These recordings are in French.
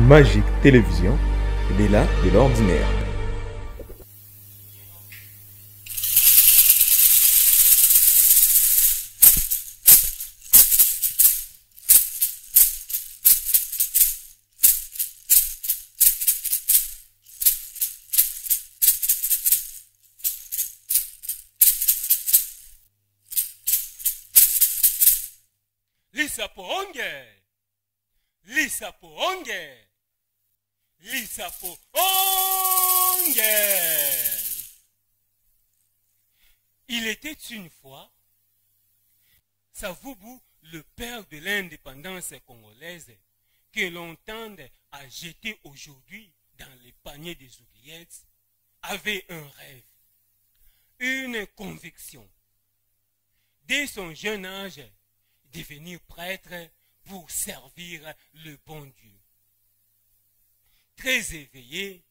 Magique Télévision, au-delà de l'ordinaire. Lisapoonge, Lisapoonge, Lisapoonge. Il était une fois Savubu, le père de l'indépendance congolaise, que l'on tend à jeter aujourd'hui dans les paniers des oubliettes, avait un rêve, une conviction. Dès son jeune âge, devenir prêtre pour servir le bon Dieu. Très éveillé,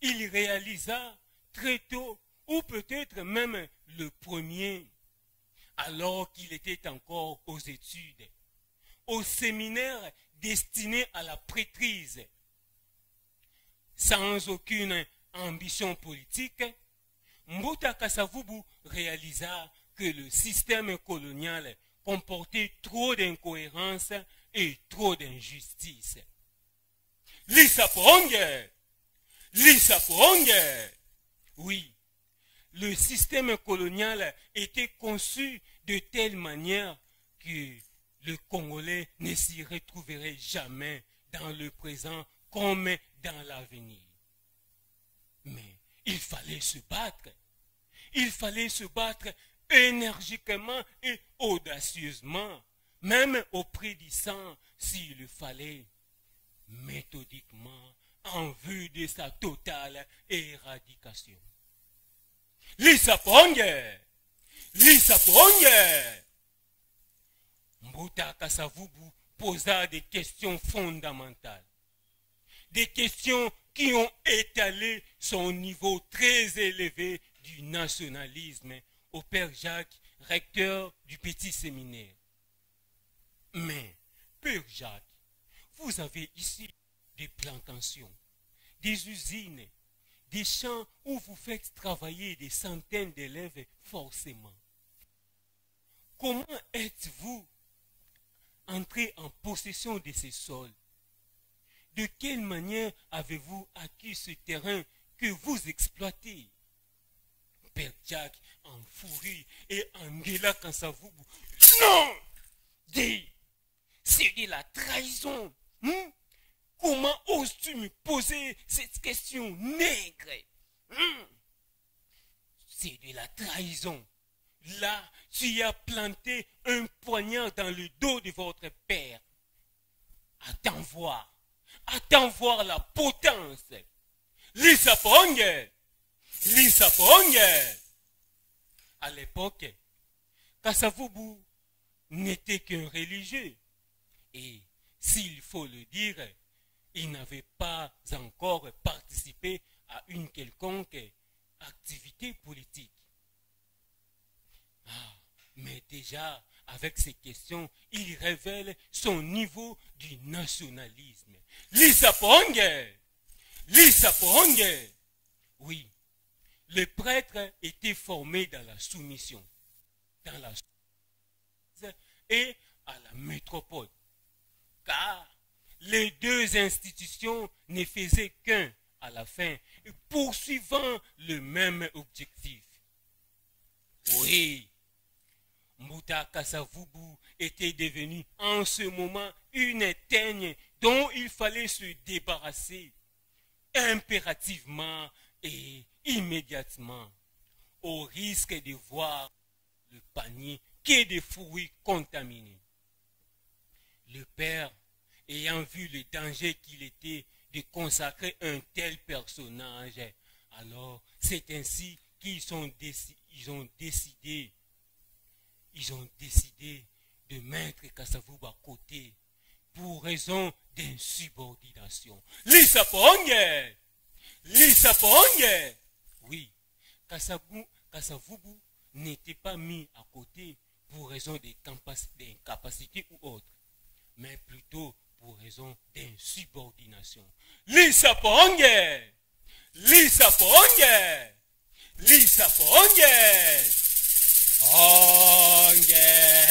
il réalisa très tôt, ou peut-être même le premier, alors qu'il était encore aux études, au séminaire destiné à la prêtrise. Sans aucune ambition politique, Mbuta Kasavubu réalisa que le système colonial comportait trop d'incohérences et trop d'injustice. Lisapoonge! Lisapoonge! Oui, le système colonial était conçu de telle manière que le Congolais ne s'y retrouverait jamais dans le présent comme dans l'avenir. Mais il fallait se battre. Il fallait se battre énergiquement et audacieusement, même au prix du sang s'il le fallait, méthodiquement, en vue de sa totale éradication. Lisapoonge! Lisapoonge! Mbuta Kasavubu posa des questions fondamentales. Des questions qui ont étalé son niveau très élevé du nationalisme au père Jacques, recteur du petit séminaire. Mais, père Jacques, vous avez ici des plantations, des usines, des champs où vous faites travailler des centaines d'élèves forcément. Comment êtes-vous entré en possession de ces sols? De quelle manière avez-vous acquis ce terrain que vous exploitez? Père Jacques en furie et Angela Kansavubu. Non! Dis, c'est de la trahison. Comment oses-tu me poser cette question, nègre? C'est de la trahison. Là, tu as planté un poignard dans le dos de votre père. Attends voir la potence. Lisapoonge! Lisapoonge! À l'époque, Kasavubu n'était qu'un religieux. Et, s'il faut le dire, il n'avait pas encore participé à une quelconque activité politique. Mais déjà, avec ces questions, il révèle son niveau du nationalisme. Lisapoonge! Lisapoonge! Oui, le prêtre était formé dans la soumission, dans la et à la métropole, car les deux institutions ne faisaient qu'un à la fin, poursuivant le même objectif. Oui, Mbuta Kasavubu était devenu en ce moment une teigne dont il fallait se débarrasser impérativement et immédiatement, au risque de voir le panier qu'est de fruits contaminés. Le père, ayant vu le danger qu'il était de consacrer un tel personnage, alors c'est ainsi qu'ils ont décidé de mettre Kasavubu à côté pour raison d'insubordination. Lisapoonge! Lisapoonge! Oui, Kasavubu n'était pas mis à côté pour raison d'incapacité ou autre, mais plutôt pour raison d'insubordination. Lisa Ponge! Lisa Ponge! Lisa Ponge! Ponge!